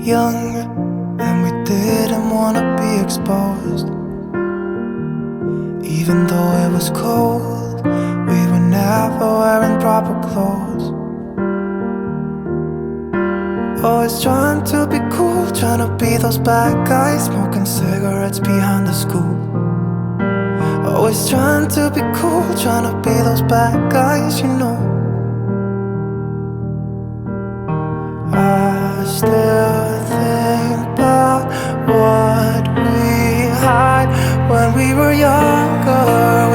young and we didn't wanna be exposed. Even though it was cold, we were never wearing proper clothes. Always trying to be cool, trying to be those bad guys, smoking cigarettes behind the school. Always trying to be cool, trying to be those bad guys, you know. I still think about what we had when we were younger.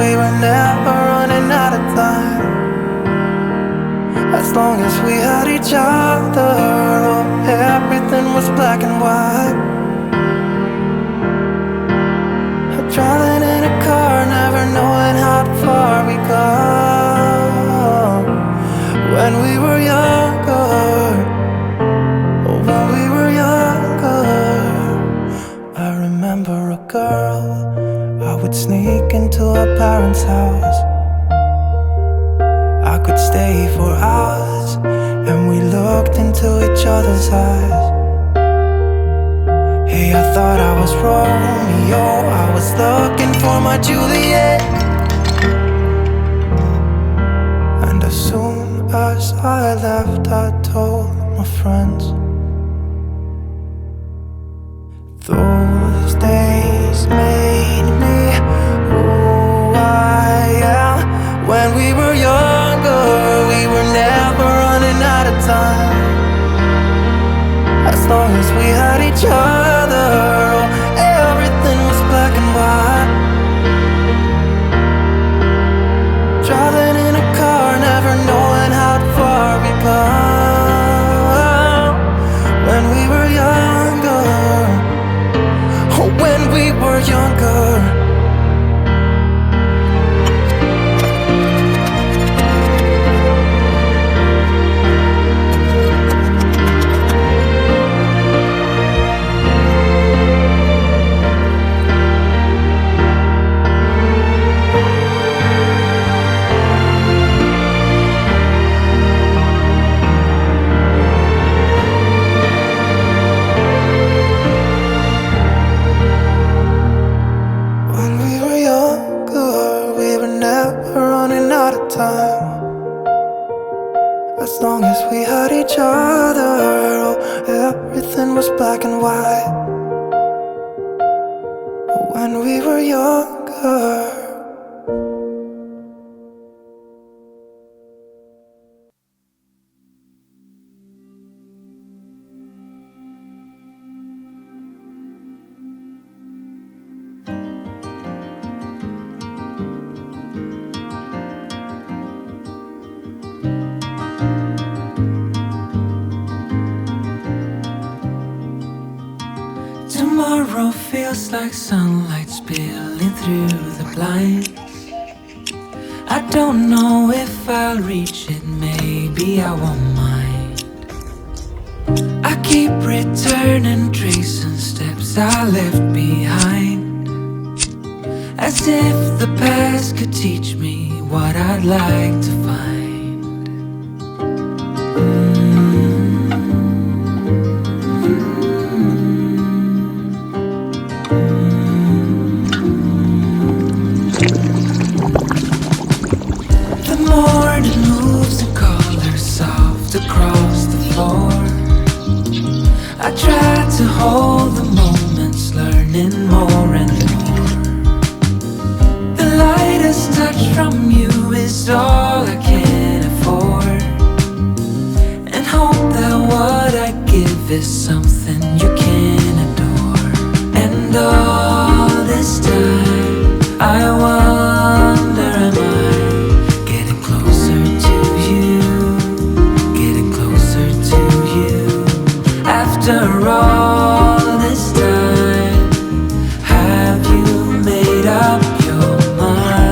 We were never running out of time. As long as we had each other, oh, everything was black and white. Driving in a car, never knowing how far we go. When we were younger, oh, when we were younger. I remember a girl, I would sneak into her parents' house. I could stay for hours, and we looked into each other's eyes. Hey, I thought I was Romeo, I was looking for my Juliet. And as soon as I left, I told my friends. Those days made me who I am. When we were younger, we were never running out of time. As long as we had each other, oh, everything was black and white. Driving in a car, never knowing how far we go. When we were younger, oh, when we were younger. As long as we had each other, oh, everything was black and white. When we were younger. Tomorrow feels like sunlight spilling through the blinds. I don't know if I'll reach it, maybe I won't mind. I keep returning, tracing steps I left behind, as if the past could teach me what I'd like to find. Across the floor, I try to hold the moments, learning more and more. The lightest touch from you is all I can afford, and hope that what I give is something you can adore. And all this time I wonder, am I getting closer to you? After all this time, have you made up your mind?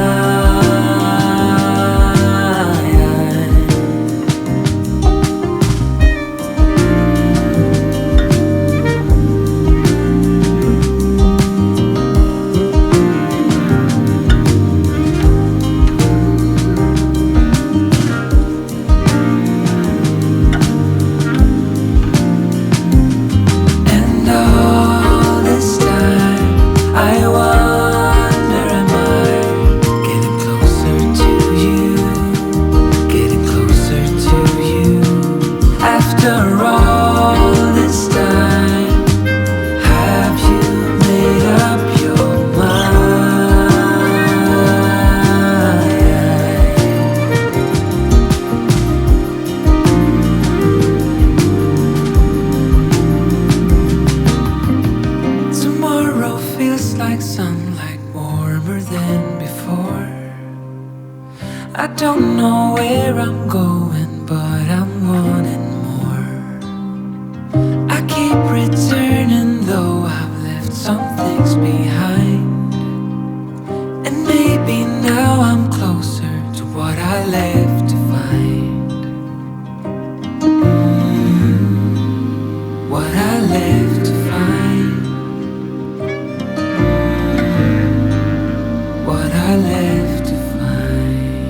sunlight warmer than before. I don't know where I'm going, but I'm wanting more. I keep returning, though I've left some things behind. And maybe now I'm closer to what I left to find. What I left to find. What I left to find.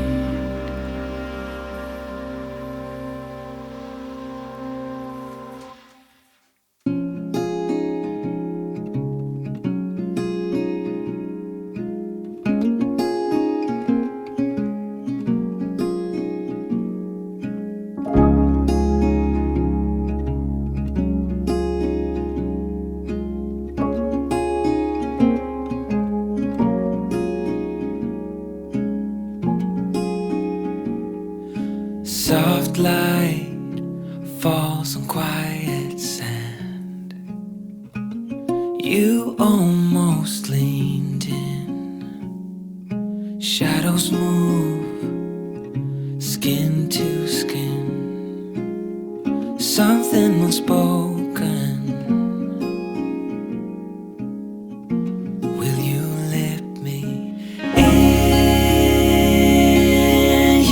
Soft light falls on quiet sand. You almost leaned in. Shadows move, skin to skin. Something unspoken. Will you let me in?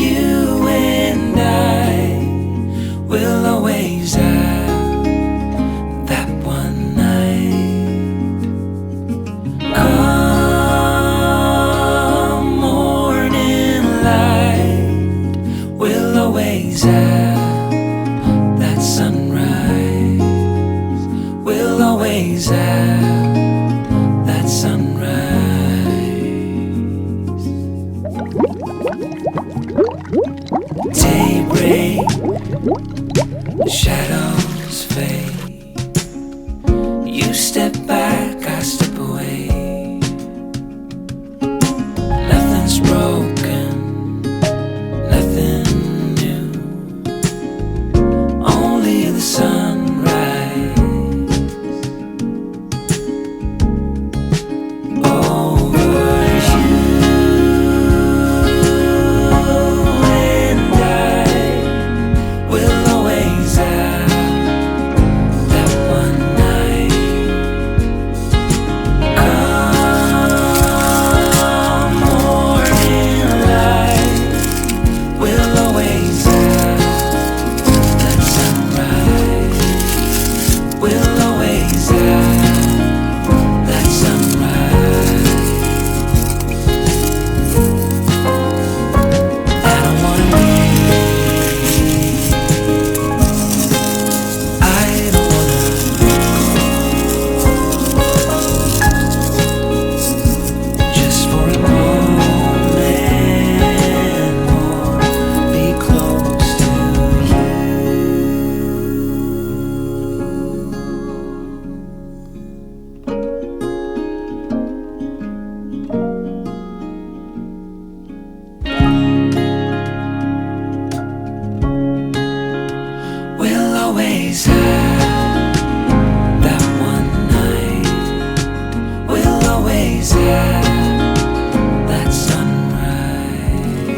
You and I will always have that one night. Come morning light, we'll always have that sunrise. We'll always have that sunrise. Daybreak, shadows fade. You step back, I step away. Nothing's broken, nothing new. Only the sunrise. Over you and I will always have that one night. Come morning light, we'll always have that sunrise. We'll always have that sunrise. I don't wanna leave. I don't wanna just for a moment more be close to you. We'll always have that one night. We'll always have that sunrise.